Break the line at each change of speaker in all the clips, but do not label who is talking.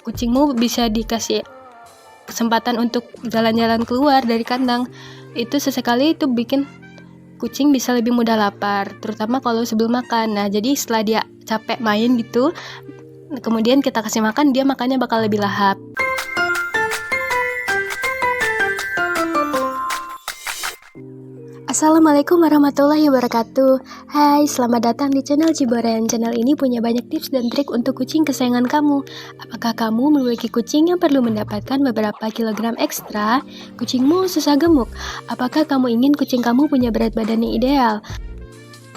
kucingmu bisa dikasih kesempatan untuk jalan-jalan keluar dari kandang. Itu sesekali itu bikin kucing bisa lebih mudah lapar, terutama kalau sebelum makan. Nah, jadi setelah dia capek main gitu, kemudian kita kasih makan, dia makannya bakal lebih lahap. Assalamualaikum warahmatullahi wabarakatuh. Hai, selamat datang di channel Ciboren. Channel ini punya banyak tips dan trik untuk kucing kesayangan kamu. Apakah kamu memiliki kucing yang perlu mendapatkan beberapa kilogram ekstra? Kucingmu susah gemuk? Apakah kamu ingin kucing kamu punya berat badan yang ideal?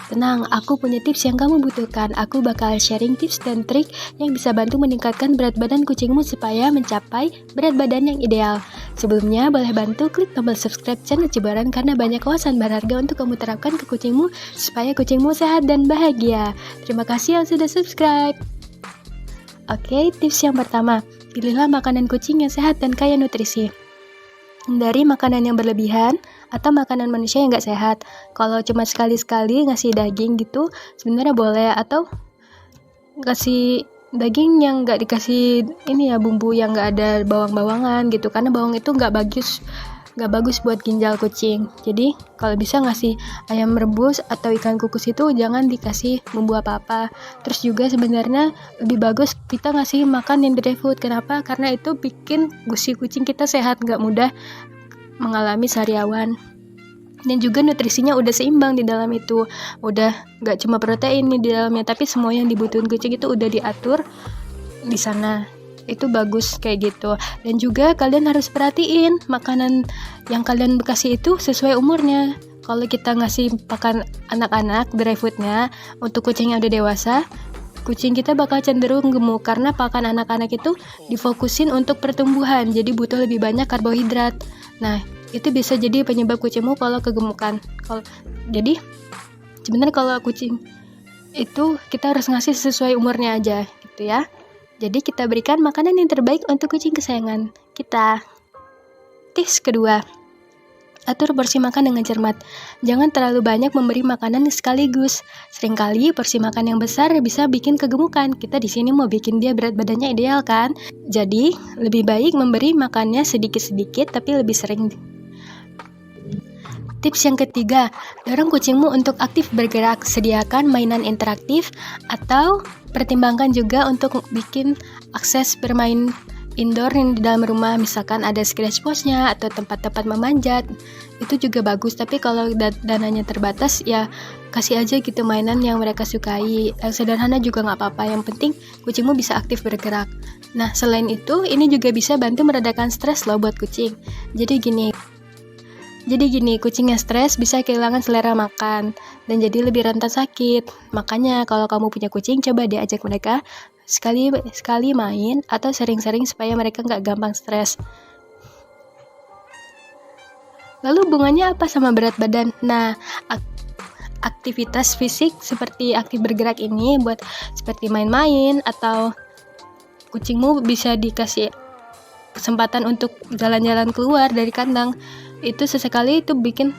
Tenang, aku punya tips yang kamu butuhkan. Aku bakal sharing tips dan trik yang bisa bantu meningkatkan berat badan kucingmu supaya mencapai berat badan yang ideal. Sebelumnya, boleh bantu klik tombol subscribe channel Ciboren karena banyak wawasan berharga untuk kamu terapkan ke kucingmu supaya kucingmu sehat dan bahagia. Terima kasih yang sudah subscribe. Oke, tips yang pertama, pilihlah makanan kucing yang sehat dan kaya nutrisi. Hindari makanan yang berlebihan atau makanan manusia yang gak sehat. Kalau cuma sekali-sekali ngasih daging gitu sebenarnya boleh, atau kasih daging yang gak dikasih bumbu yang gak ada bawang-bawangan gitu, karena bawang itu gak bagus buat ginjal kucing. Jadi kalau bisa ngasih ayam rebus atau ikan kukus itu jangan dikasih bumbu apa-apa. Terus juga sebenarnya lebih bagus kita ngasih makan yang dry food. Kenapa? Karena itu bikin si kucing kita sehat, gak mudah mengalami sariawan. Dan juga nutrisinya udah seimbang di dalam itu. Udah gak cuma protein nih di dalamnya, tapi semua yang dibutuhin kucing itu udah diatur di sana. Itu bagus kayak gitu. Dan juga kalian harus perhatiin makanan yang kalian kasih itu sesuai umurnya. Kalau kita ngasih pakan anak-anak dry foodnya untuk kucing yang udah dewasa, kucing kita bakal cenderung gemuk karena pakan anak-anak itu difokusin untuk pertumbuhan, jadi butuh lebih banyak karbohidrat. Nah, itu bisa jadi penyebab kucingmu kalau kegemukan. Jadi sebenarnya kalau kucing itu kita harus ngasih sesuai umurnya aja gitu ya. Jadi kita berikan makanan yang terbaik untuk kucing kesayangan kita. Tips kedua, atur porsi makan dengan cermat. Jangan terlalu banyak memberi makanan sekaligus. Seringkali porsi makan yang besar bisa bikin kegemukan. Kita di sini mau bikin dia berat badannya ideal kan? Jadi lebih baik memberi makannya sedikit-sedikit tapi lebih sering. Tips yang ketiga, dorong kucingmu untuk aktif bergerak. Sediakan mainan interaktif atau pertimbangkan juga untuk bikin akses bermain indoor yang di dalam rumah. Misalkan ada scratch post-nya atau tempat-tempat memanjat. Itu juga bagus, tapi kalau dananya terbatas ya kasih aja gitu mainan yang mereka sukai. Yang sederhana juga nggak apa-apa, yang penting kucingmu bisa aktif bergerak. Nah, selain itu, ini juga bisa bantu meredakan stres loh buat kucing. Jadi gini, kucing yang stres bisa kehilangan selera makan dan jadi lebih rentan sakit. Makanya kalau kamu punya kucing, coba deh ajak mereka sekali main atau sering-sering supaya mereka nggak gampang stres. Lalu hubungannya apa sama berat badan? Nah, aktivitas fisik seperti aktif bergerak ini buat seperti main-main, atau kucingmu bisa dikasih kesempatan untuk jalan-jalan keluar dari kandang. Itu sesekali itu bikin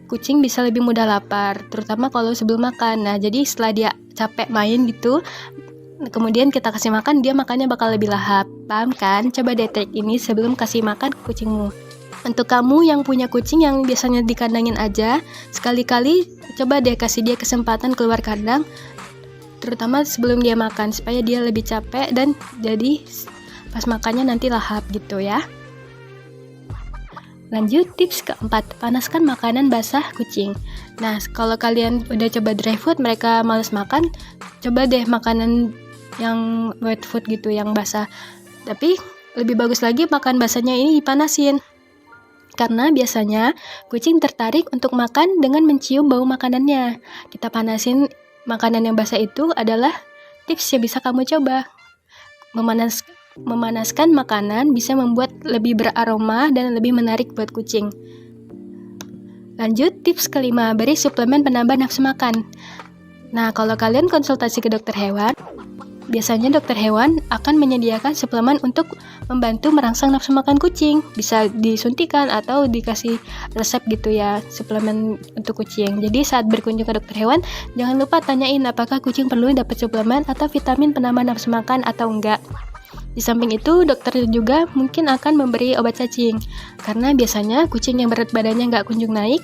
kucing bisa lebih mudah lapar, terutama kalau sebelum makan. Nah, jadi setelah dia capek main gitu, kemudian kita kasih makan, dia makannya bakal lebih lahap. Paham kan? Coba deh trik ini sebelum kasih makan ke kucingmu. Untuk kamu yang punya kucing yang biasanya dikandangin aja, sekali-kali coba deh kasih dia kesempatan keluar kandang, terutama sebelum dia makan, supaya dia lebih capek dan jadi pas makannya nanti lahap gitu ya. Lanjut, tips keempat, panaskan makanan basah kucing. Nah, kalau kalian udah coba dry food, mereka males makan, coba deh makanan yang wet food gitu, yang basah. Tapi lebih bagus lagi makan basahnya ini dipanasin. Karena biasanya kucing tertarik untuk makan dengan mencium bau makanannya. Kita panasin makanan yang basah itu adalah tips yang bisa kamu coba. Memanaskan makanan bisa membuat lebih beraroma dan lebih menarik buat kucing. Lanjut, tips kelima, beri suplemen penambah nafsu makan. Nah, kalau kalian konsultasi ke dokter hewan, biasanya dokter hewan akan menyediakan suplemen untuk membantu merangsang nafsu makan kucing. Bisa disuntikan atau dikasih resep gitu ya, suplemen untuk kucing. Jadi saat berkunjung ke dokter hewan, jangan lupa tanyain apakah kucing perlu dapat suplemen atau vitamin penambah nafsu makan atau enggak. Di samping itu, dokter juga mungkin akan memberi obat cacing, karena biasanya kucing yang berat badannya nggak kunjung naik,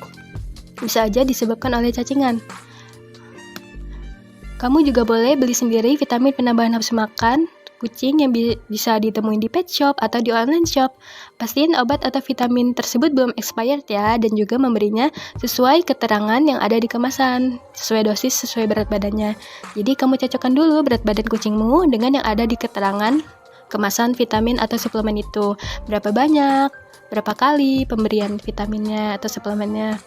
bisa aja disebabkan oleh cacingan. Kamu juga boleh beli sendiri vitamin penambah nafsu makan kucing yang bisa ditemuin di pet shop atau di online shop. Pastiin obat atau vitamin tersebut belum expired ya, dan juga memberinya sesuai keterangan yang ada di kemasan, sesuai dosis, sesuai berat badannya. Jadi kamu cocokkan dulu berat badan kucingmu dengan yang ada di keterangan kemasan vitamin atau suplemen itu. Berapa banyak, berapa kali pemberian vitaminnya atau suplemennya.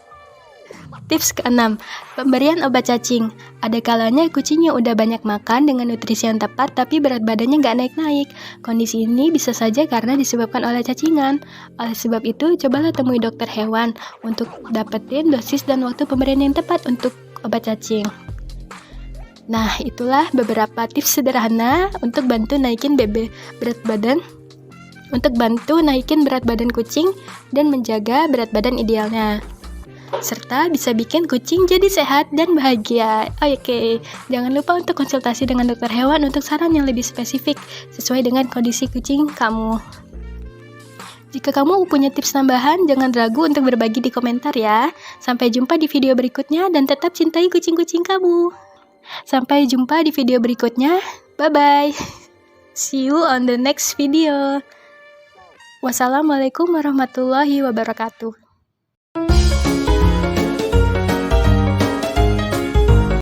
Tips ke-6, pemberian obat cacing. Ada kalanya kucing yang udah banyak makan dengan nutrisi yang tepat tapi berat badannya nggak naik-naik. Kondisi ini bisa saja karena disebabkan oleh cacingan. Oleh sebab itu, cobalah temui dokter hewan untuk dapetin dosis dan waktu pemberian yang tepat untuk obat cacing. Nah, itulah beberapa tips sederhana untuk bantu naikin berat badan kucing dan menjaga berat badan idealnya, serta bisa bikin kucing jadi sehat dan bahagia. Oke, jangan lupa untuk konsultasi dengan dokter hewan untuk saran yang lebih spesifik sesuai dengan kondisi kucing kamu. Jika kamu punya tips tambahan, jangan ragu untuk berbagi di komentar ya. Sampai jumpa di video berikutnya dan tetap cintai kucing-kucing kamu. Sampai jumpa di video berikutnya. Bye-bye. See you on the next video. Wassalamualaikum warahmatullahi wabarakatuh.